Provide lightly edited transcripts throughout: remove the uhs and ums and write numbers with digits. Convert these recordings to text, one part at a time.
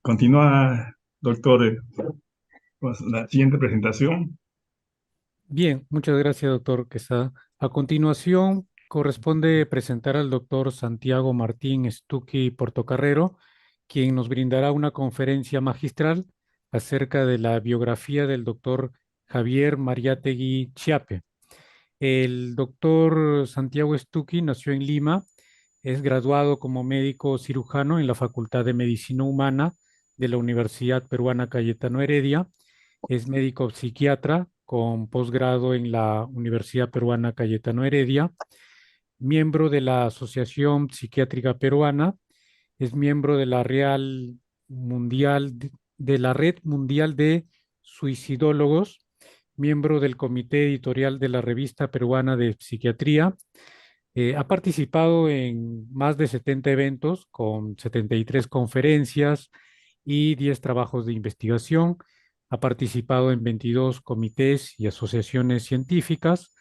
Continúa, doctor, con la siguiente presentación. Bien, muchas gracias, doctor Quesada. A continuación, corresponde presentar al doctor Santiago Martín Stucchi Portocarrero, quien nos brindará una conferencia magistral acerca de la biografía del doctor Javier Mariátegui Chiape. El doctor Santiago Stucchi nació en Lima, es graduado como médico cirujano en la Facultad de Medicina Humana de la Universidad Peruana Cayetano Heredia. Es médico psiquiatra con posgrado en la Universidad Peruana Cayetano Heredia, miembro de la Asociación Psiquiátrica Peruana, es miembro de la Real Mundial de la Red Mundial de Suicidólogos, miembro del comité editorial de la Revista Peruana de Psiquiatría. Ha participado en más de 70 eventos con 73 conferencias y 10 trabajos de investigación. Ha participado en 22 comités y asociaciones científicas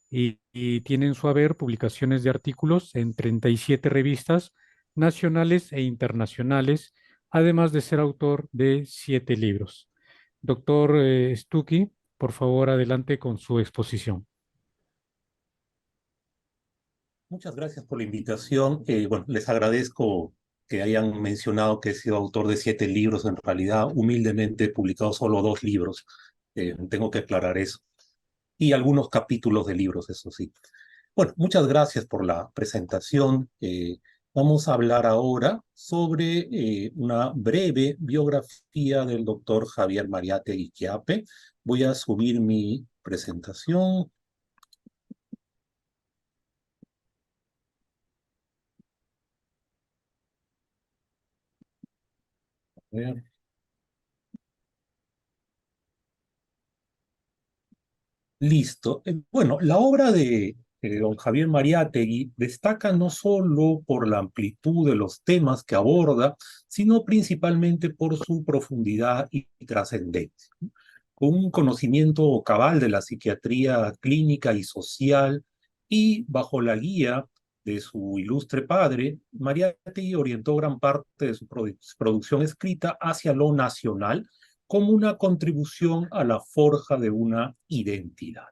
y tiene en su haber publicaciones de artículos en 37 revistas nacionales e internacionales, además de ser autor de 7 libros. Doctor Stucchi, por favor, adelante con su exposición. Muchas gracias por la invitación. Bueno, les agradezco que hayan mencionado que he sido autor de 7 libros. En realidad, humildemente he publicado solo 2 libros. Tengo que aclarar eso. Y algunos capítulos de libros, eso sí. Bueno, muchas gracias por la presentación. Vamos a hablar ahora sobre una breve biografía del doctor Javier Mariátegui Chiape. Voy a subir mi presentación. A ver. Listo. Bueno, la obra de don Javier Mariátegui destaca no solo por la amplitud de los temas que aborda, sino principalmente por su profundidad y trascendencia. Con un conocimiento cabal de la psiquiatría clínica y social y bajo la guía de su ilustre padre, Mariátegui orientó gran parte de su producción escrita hacia lo nacional como una contribución a la forja de una identidad.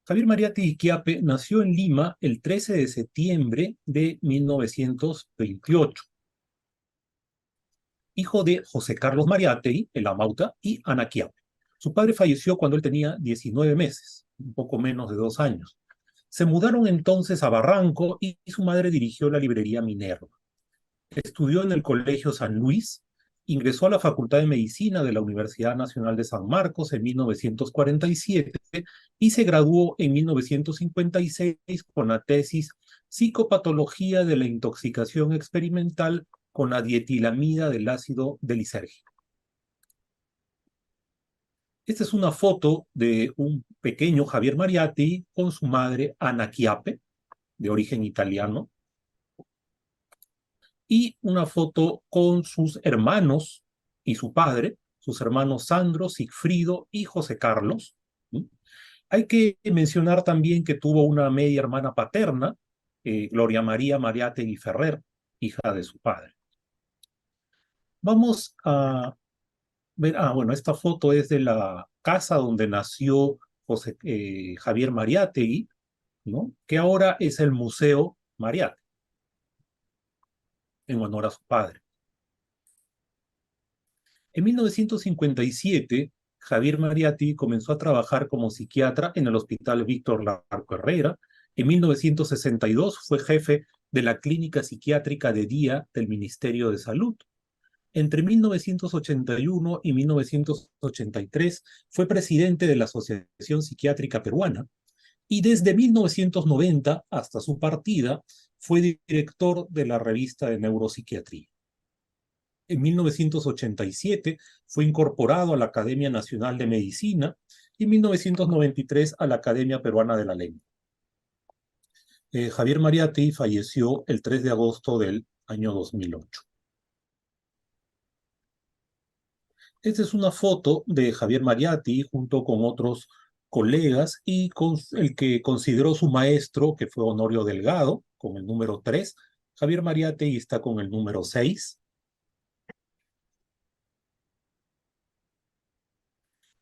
Javier Mariátegui Chiape nació en Lima el 13 de septiembre de 1928. Hijo de José Carlos Mariátegui, el Amauta, y Ana Chiape. Su padre falleció cuando él tenía 19 meses, un poco menos de 2 años. Se mudaron entonces a Barranco y su madre dirigió la librería Minerva. Estudió en el Colegio San Luis, ingresó a la Facultad de Medicina de la Universidad Nacional de San Marcos en 1947 y se graduó en 1956 con la tesis Psicopatología de la intoxicación experimental con la dietilamida del ácido delisérgico. Esta es una foto de un pequeño Javier Mariátegui con su madre Ana Chiape, de origen italiano, y una foto con sus hermanos y su padre, sus hermanos Sandro, Sigfrido y José Carlos. Hay que mencionar también que tuvo una media hermana paterna, Gloria María Mariátegui Ferrer, hija de su padre. Vamos a ver, bueno, esta foto es de la casa donde nació Javier Mariátegui, ¿no? Que ahora es el Museo Mariátegui, en honor a su padre. En 1957, Javier Mariátegui comenzó a trabajar como psiquiatra en el Hospital Víctor Larco Herrera. En 1962 fue jefe de la Clínica Psiquiátrica de Día del Ministerio de Salud. Entre 1981 y 1983 fue presidente de la Asociación Psiquiátrica Peruana y desde 1990 hasta su partida fue director de la revista de Neuropsiquiatría. En 1987 fue incorporado a la Academia Nacional de Medicina y en 1993 a la Academia Peruana de la Lengua. Javier Mariátegui falleció el 3 de agosto del año 2008. Esta es una foto de Javier Mariátegui junto con otros colegas y con el que consideró su maestro, que fue Honorio Delgado, con el número 3, Javier Mariátegui está con el número 6.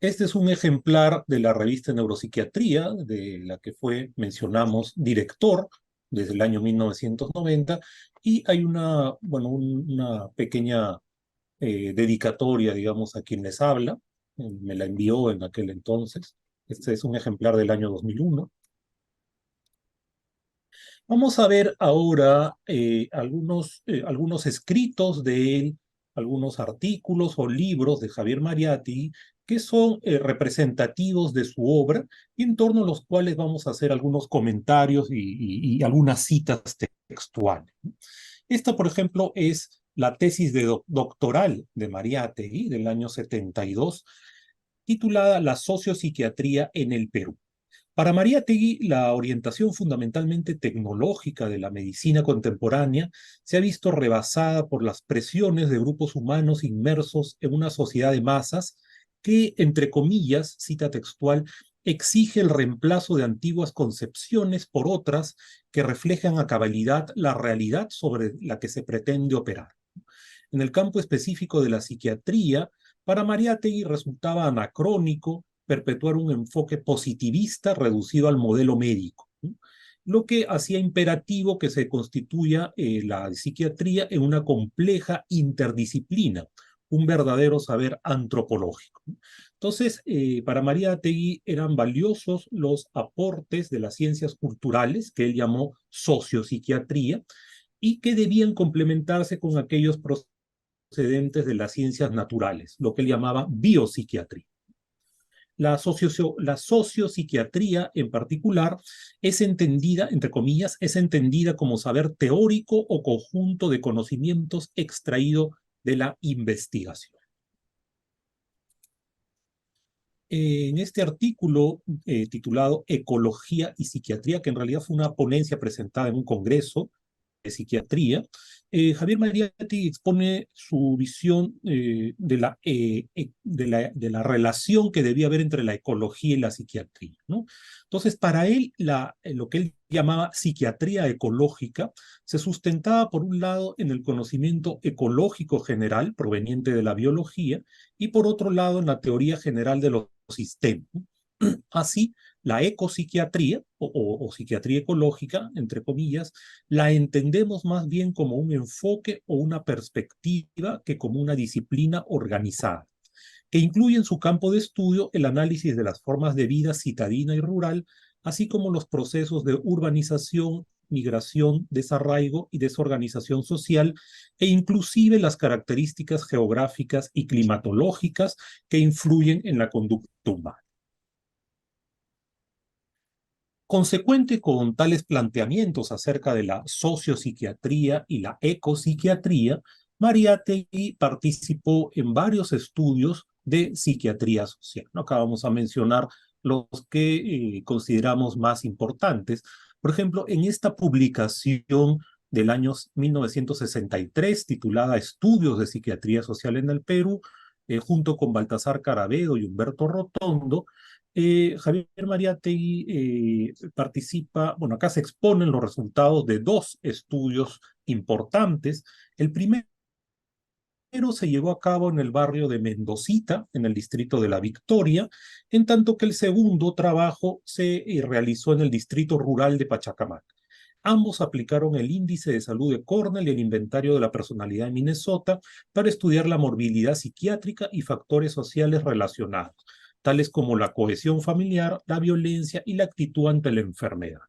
Este es un ejemplar de la revista Neuropsiquiatría, de la que mencionamos, director desde el año 1990, y hay una pequeña dedicatoria, digamos, a quien les habla. Me la envió en aquel entonces. Este es un ejemplar del año 2001. Vamos a ver ahora algunos escritos de él, algunos artículos o libros de Javier Mariátegui que son representativos de su obra y en torno a los cuales vamos a hacer algunos comentarios y algunas citas textuales. Esta, por ejemplo, es la tesis doctoral de Mariátegui del año 72, titulada La sociopsiquiatría en el Perú. Para Mariátegui, la orientación fundamentalmente tecnológica de la medicina contemporánea se ha visto rebasada por las presiones de grupos humanos inmersos en una sociedad de masas que, entre comillas, cita textual, exige el reemplazo de antiguas concepciones por otras que reflejan a cabalidad la realidad sobre la que se pretende operar. En el campo específico de la psiquiatría, para Mariátegui resultaba anacrónico perpetuar un enfoque positivista reducido al modelo médico, ¿no? Lo que hacía imperativo que se constituya la psiquiatría en una compleja interdisciplina, un verdadero saber antropológico. Entonces, para Mariátegui eran valiosos los aportes de las ciencias culturales, que él llamó sociopsiquiatría, y que debían complementarse con aquellos procedentes de las ciencias naturales, lo que él llamaba biopsiquiatría. La sociopsiquiatría en particular es entendida, entre comillas, es entendida como saber teórico o conjunto de conocimientos extraído de la investigación. En este artículo titulado Ecología y Psiquiatría, que en realidad fue una ponencia presentada en un congreso de psiquiatría, Javier Mariátegui expone su visión de la relación que debía haber entre la ecología y la psiquiatría, ¿no? Entonces, para él, lo que él llamaba psiquiatría ecológica se sustentaba, por un lado, en el conocimiento ecológico general proveniente de la biología y, por otro lado, en la teoría general de los sistemas. Así, la ecopsiquiatría o psiquiatría ecológica, entre comillas, la entendemos más bien como un enfoque o una perspectiva que como una disciplina organizada, que incluye en su campo de estudio el análisis de las formas de vida citadina y rural, así como los procesos de urbanización, migración, desarraigo y desorganización social, e inclusive las características geográficas y climatológicas que influyen en la conducta humana. Consecuente con tales planteamientos acerca de la sociopsiquiatría y la ecopsiquiatría, Mariátegui participó en varios estudios de psiquiatría social. Acá vamos a mencionar los que consideramos más importantes. Por ejemplo, en esta publicación del año 1963, titulada Estudios de Psiquiatría Social en el Perú, junto con Baltasar Carabedo y Humberto Rotondo, Javier Mariátegui participa, acá se exponen los resultados de dos estudios importantes. El primero se llevó a cabo en el barrio de Mendocita, en el distrito de La Victoria, en tanto que el segundo trabajo se realizó en el distrito rural de Pachacamac. Ambos aplicaron el índice de salud de Cornell y el inventario de la personalidad de Minnesota para estudiar la morbilidad psiquiátrica y factores sociales relacionados, tales como la cohesión familiar, la violencia y la actitud ante la enfermedad.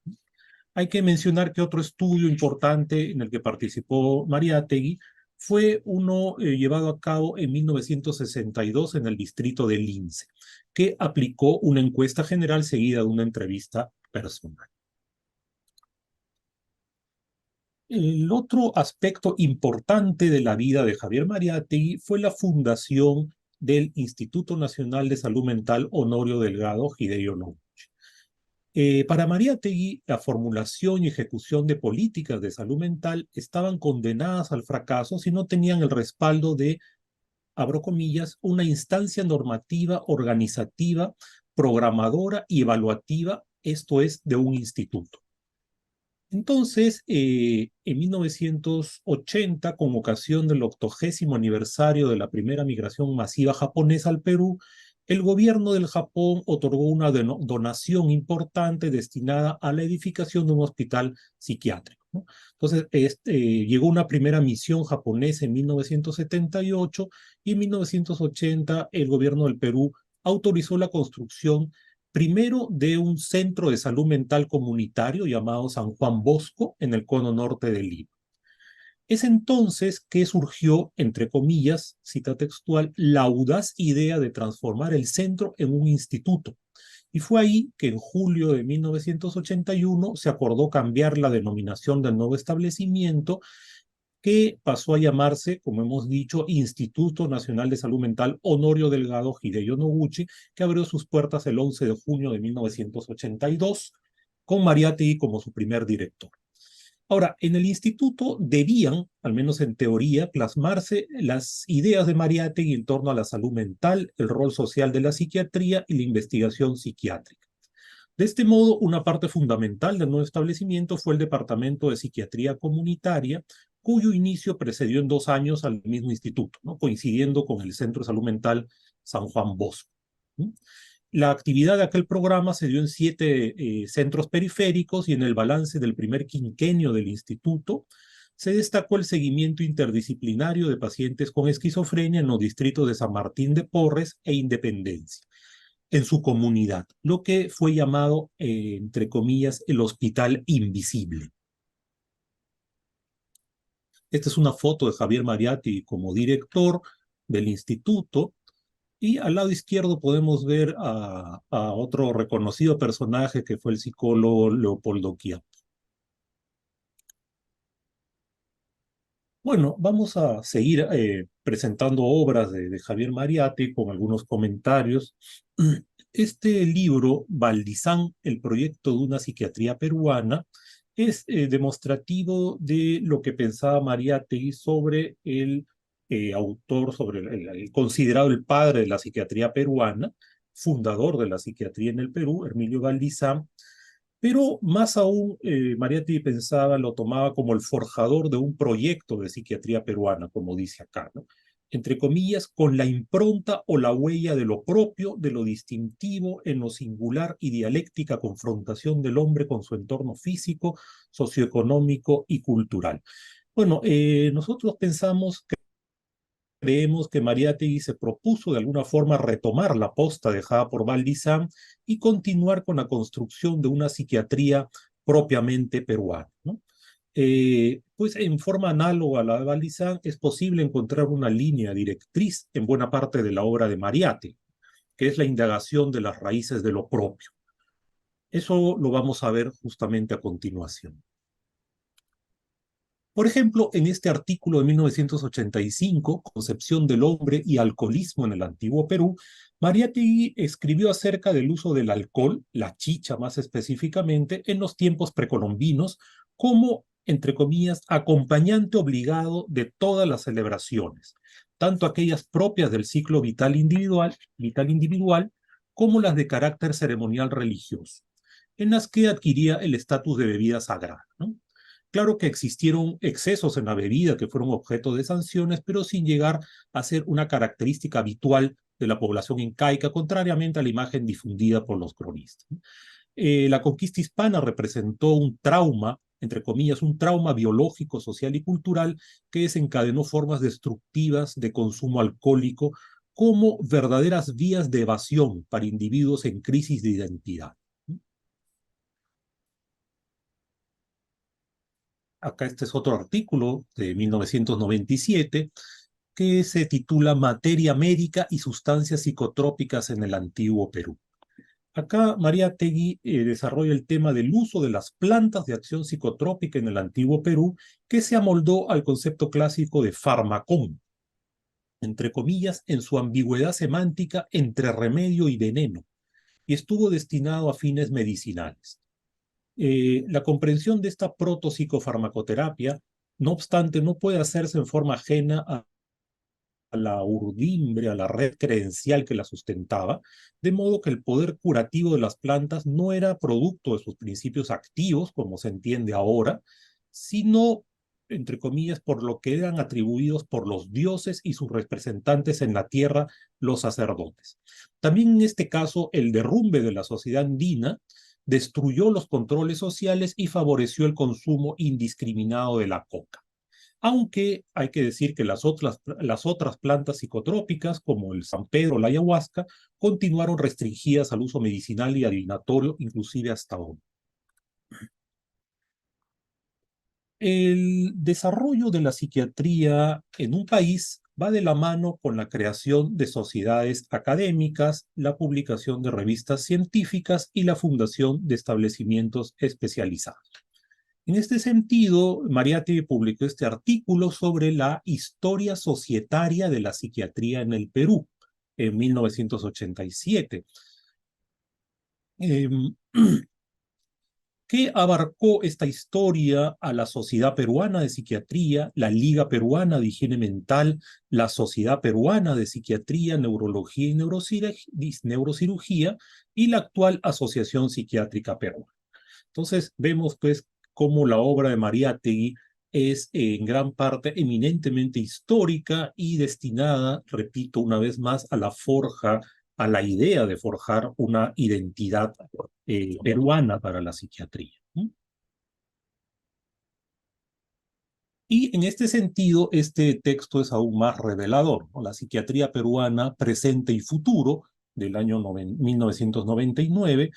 Hay que mencionar que otro estudio importante en el que participó Mariátegui fue uno llevado a cabo en 1962 en el distrito de Lince, que aplicó una encuesta general seguida de una entrevista personal. El otro aspecto importante de la vida de Javier Mariátegui fue la fundación del Instituto Nacional de Salud Mental Honorio Delgado Gideyo Nouch. Para Mariátegui, la formulación y ejecución de políticas de salud mental estaban condenadas al fracaso si no tenían el respaldo de, abro comillas, una instancia normativa, organizativa, programadora y evaluativa, esto es, de un instituto. Entonces, en 1980, con ocasión del 80º aniversario de la primera migración masiva japonesa al Perú, el gobierno del Japón otorgó una donación importante destinada a la edificación de un hospital psiquiátrico, ¿no? Entonces, llegó una primera misión japonesa en 1978 y en 1980 el gobierno del Perú autorizó la construcción primero de un centro de salud mental comunitario llamado San Juan Bosco en el cono norte de Lima. Es entonces que surgió, entre comillas, cita textual, la audaz idea de transformar el centro en un instituto. Y fue ahí que en julio de 1981 se acordó cambiar la denominación del nuevo establecimiento, que pasó a llamarse, como hemos dicho, Instituto Nacional de Salud Mental Honorio Delgado Hideyo Noguchi, que abrió sus puertas el 11 de junio de 1982, con Mariátegui como su primer director. Ahora, en el instituto debían, al menos en teoría, plasmarse las ideas de Mariátegui en torno a la salud mental, el rol social de la psiquiatría y la investigación psiquiátrica. De este modo, una parte fundamental del nuevo establecimiento fue el Departamento de Psiquiatría Comunitaria, cuyo inicio precedió en 2 años al mismo instituto, ¿no? Coincidiendo con el Centro de Salud Mental San Juan Bosco, ¿no? La actividad de aquel programa se dio en 7 centros periféricos y en el balance del primer quinquenio del instituto se destacó el seguimiento interdisciplinario de pacientes con esquizofrenia en los distritos de San Martín de Porres e Independencia, en su comunidad, lo que fue llamado, entre comillas, el Hospital Invisible. Esta es una foto de Javier Mariátegui como director del instituto, y al lado izquierdo podemos ver a otro reconocido personaje que fue el psicólogo Leopoldo Quiapo. Bueno, vamos a seguir presentando obras de Javier Mariátegui con algunos comentarios. Este libro, Valdizán, el proyecto de una psiquiatría peruana, es demostrativo de lo que pensaba Mariátegui sobre el autor, sobre el considerado el padre de la psiquiatría peruana, fundador de la psiquiatría en el Perú, Herminio Valdizán. Pero más aún, Mariátegui pensaba, lo tomaba como el forjador de un proyecto de psiquiatría peruana, como dice acá, ¿no? Entre comillas, con la impronta o la huella de lo propio, de lo distintivo, en lo singular y dialéctica confrontación del hombre con su entorno físico, socioeconómico y cultural. Bueno, nosotros creemos que Mariátegui se propuso de alguna forma retomar la posta dejada por Valdizán y continuar con la construcción de una psiquiatría propiamente peruana, ¿no? Pues en forma análoga a la de Valdizán es posible encontrar una línea directriz en buena parte de la obra de Mariátegui, que es la indagación de las raíces de lo propio. Eso lo vamos a ver justamente a continuación. Por ejemplo, en este artículo de 1985, Concepción del hombre y alcoholismo en el antiguo Perú, Mariátegui escribió acerca del uso del alcohol, la chicha más específicamente, en los tiempos precolombinos como, entre comillas, acompañante obligado de todas las celebraciones, tanto aquellas propias del ciclo vital individual como las de carácter ceremonial religioso, en las que adquiría el estatus de bebida sagrada, ¿no? Claro que existieron excesos en la bebida que fueron objeto de sanciones, pero sin llegar a ser una característica habitual de la población incaica, contrariamente a la imagen difundida por los cronistas. La conquista hispana representó un trauma, entre comillas, un trauma biológico, social y cultural que desencadenó formas destructivas de consumo alcohólico como verdaderas vías de evasión para individuos en crisis de identidad. Acá este es otro artículo de 1997 que se titula Materia médica y sustancias psicotrópicas en el antiguo Perú. Acá Mariátegui desarrolla el tema del uso de las plantas de acción psicotrópica en el antiguo Perú, que se amoldó al concepto clásico de farmacón, entre comillas, en su ambigüedad semántica entre remedio y veneno, y estuvo destinado a fines medicinales. La comprensión de esta protopsicofarmacoterapia, no obstante, no puede hacerse en forma ajena a la urdimbre, a la red creencial que la sustentaba, de modo que el poder curativo de las plantas no era producto de sus principios activos, como se entiende ahora, sino, entre comillas, por lo que eran atribuidos por los dioses y sus representantes en la tierra, los sacerdotes. También en este caso, el derrumbe de la sociedad andina destruyó los controles sociales y favoreció el consumo indiscriminado de la coca. Aunque hay que decir que las otras plantas psicotrópicas, como el San Pedro o la ayahuasca, continuaron restringidas al uso medicinal y adivinatorio, inclusive hasta hoy. El desarrollo de la psiquiatría en un país va de la mano con la creación de sociedades académicas, la publicación de revistas científicas y la fundación de establecimientos especializados. En este sentido, Mariátegui publicó este artículo sobre la historia societaria de la psiquiatría en el Perú en 1987. Que abarcó esta historia a la Sociedad Peruana de Psiquiatría, la Liga Peruana de Higiene Mental, la Sociedad Peruana de Psiquiatría, Neurología y Neurocirugía y la actual Asociación Psiquiátrica Peruana. Entonces vemos pues cómo la obra de Mariátegui es en gran parte eminentemente histórica y destinada, repito una vez más, a la forja, a la idea de forjar una identidad peruana para la psiquiatría. Y en este sentido, este texto es aún más revelador, ¿no? La psiquiatría peruana, presente y futuro, del año 1999,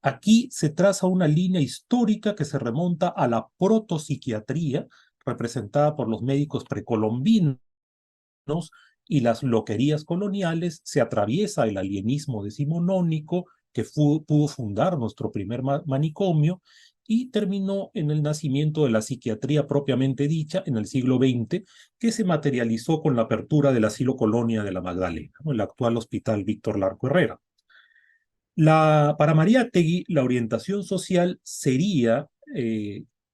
aquí se traza una línea histórica que se remonta a la protopsiquiatría, representada por los médicos precolombinos y las loquerías coloniales, se atraviesa el alienismo decimonónico que pudo fundar nuestro primer manicomio y terminó en el nacimiento de la psiquiatría propiamente dicha en el siglo XX, que se materializó con la apertura del asilo colonia de la Magdalena, ¿no? El actual Hospital Víctor Larco Herrera. Para Mariátegui, la orientación social sería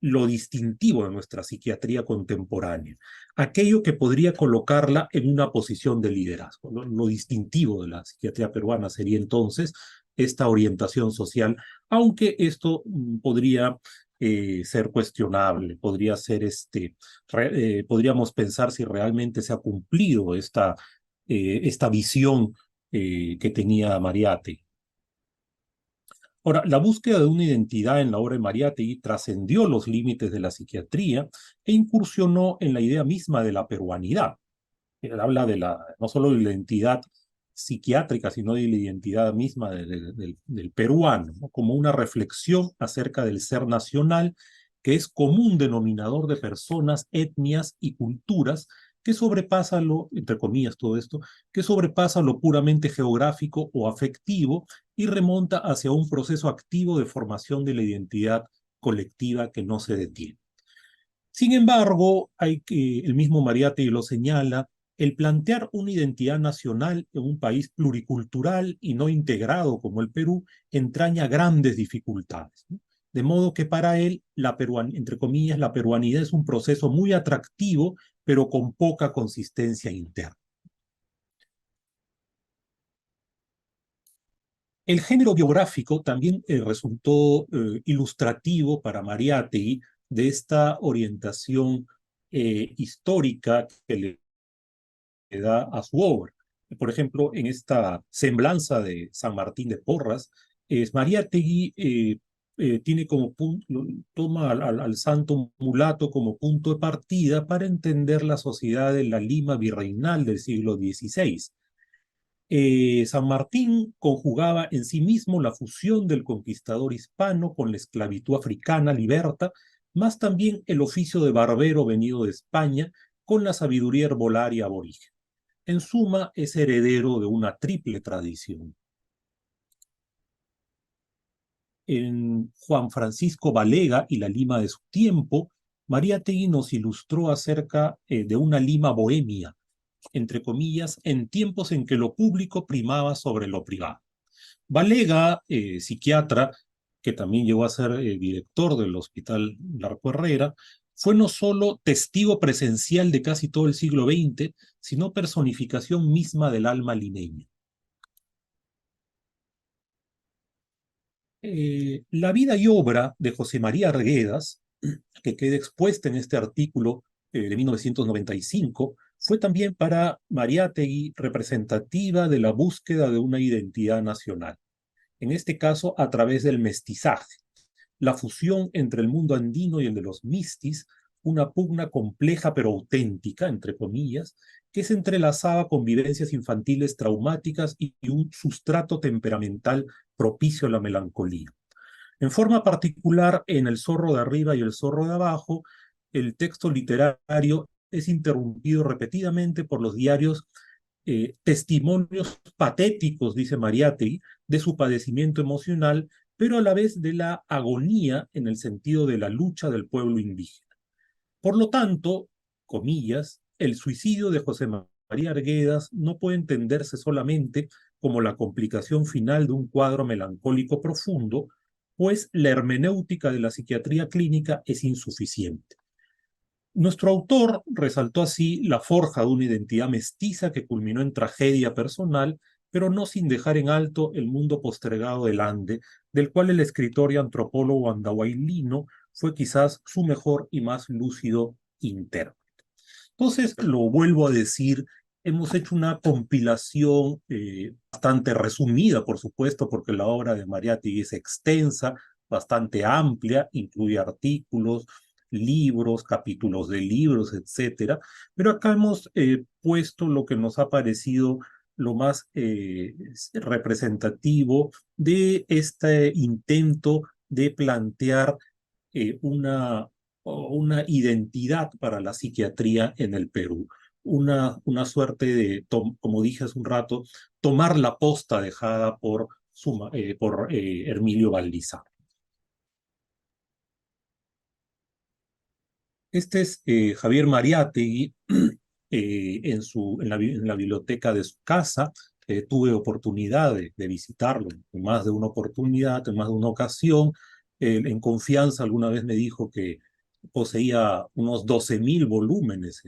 lo distintivo de nuestra psiquiatría contemporánea, aquello que podría colocarla en una posición de liderazgo. Lo distintivo de la psiquiatría peruana sería entonces esta orientación social, aunque esto podría ser cuestionable, podría ser podríamos pensar si realmente se ha cumplido esta visión que tenía Mariátegui. Ahora, la búsqueda de una identidad en la obra de Mariátegui trascendió los límites de la psiquiatría e incursionó en la idea misma de la peruanidad. Él habla no solo de la identidad psiquiátrica, sino de la identidad misma del peruano, ¿no? Como una reflexión acerca del ser nacional, que es común denominador de personas, etnias y culturas, que sobrepasa entre comillas todo esto, que sobrepasa lo puramente geográfico o afectivo y remonta hacia un proceso activo de formación de la identidad colectiva que no se detiene. Sin embargo, el mismo Mariátegui lo señala, el plantear una identidad nacional en un país pluricultural y no integrado como el Perú entraña grandes dificultades, ¿no? De modo que para él, entre comillas, la peruanidad es un proceso muy atractivo, pero con poca consistencia interna. El género biográfico también resultó ilustrativo para Mariátegui de esta orientación histórica que le da a su obra. Por ejemplo, en esta semblanza de San Martín de Porras, Mariátegui tiene como toma al santo mulato como punto de partida para entender la sociedad de la Lima virreinal del siglo XVI. San Martín conjugaba en sí mismo la fusión del conquistador hispano con la esclavitud africana liberta, más también el oficio de barbero venido de España con la sabiduría herbolaria aborigen. En suma, es heredero de una triple tradición. En Juan Francisco Balega y la Lima de su tiempo, Mariátegui nos ilustró acerca de una Lima bohemia, entre comillas, en tiempos en que lo público primaba sobre lo privado. Balega, psiquiatra, que también llegó a ser director del Hospital Larco Herrera, fue no solo testigo presencial de casi todo el siglo XX, sino personificación misma del alma limeña. La vida y obra de José María Arguedas, que queda expuesta en este artículo de 1995, fue también para Mariátegui representativa de la búsqueda de una identidad nacional, en este caso a través del mestizaje, la fusión entre el mundo andino y el de los mistis, una pugna compleja pero auténtica, entre comillas, que se entrelazaba con vivencias infantiles traumáticas y un sustrato temperamental propicio a la melancolía. En forma particular, en El zorro de arriba y El zorro de abajo, el texto literario es interrumpido repetidamente por los diarios testimonios patéticos, dice Mariátegui, de su padecimiento emocional, pero a la vez de la agonía en el sentido de la lucha del pueblo indígena. Por lo tanto, comillas, el suicidio de José María Arguedas no puede entenderse solamente como la complicación final de un cuadro melancólico profundo, pues la hermenéutica de la psiquiatría clínica es insuficiente. Nuestro autor resaltó así la forja de una identidad mestiza que culminó en tragedia personal, pero no sin dejar en alto el mundo postergado del Ande, del cual el escritor y antropólogo andahuaylino fue quizás su mejor y más lúcido intérprete. Entonces, lo vuelvo a decir, hemos hecho una compilación bastante resumida, por supuesto, porque la obra de Mariátegui es extensa, bastante amplia, incluye artículos, libros, capítulos de libros, etcétera. Pero acá hemos puesto lo que nos ha parecido lo más representativo de este intento de plantear una identidad para la psiquiatría en el Perú. Una suerte de, como dije hace un rato, tomar la posta dejada por Hermilio Valdizán. Este es Javier Mariátegui en la biblioteca de su casa. Tuve oportunidad de visitarlo en más de una oportunidad, en más de una ocasión. En confianza alguna vez me dijo que poseía unos 12.000 volúmenes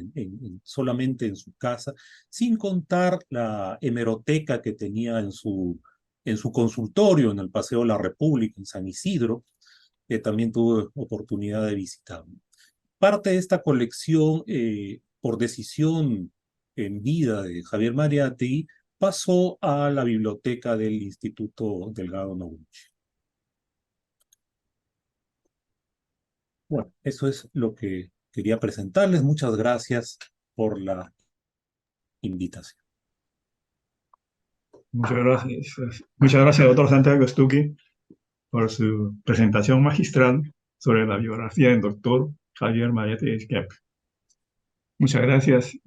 solamente en su casa, sin contar la hemeroteca que tenía en su consultorio en el Paseo de la República, en San Isidro, que también tuve oportunidad de visitarlo. Parte de esta colección, por decisión en vida de Javier Mariátegui, pasó a la biblioteca del Instituto Delgado Noguchi. Bueno, eso es lo que quería presentarles. Muchas gracias por la invitación. Muchas gracias, doctor Santiago Stucchi, por su presentación magistral sobre la biografía del doctor Javier Mariátegui Esquiape. Muchas gracias.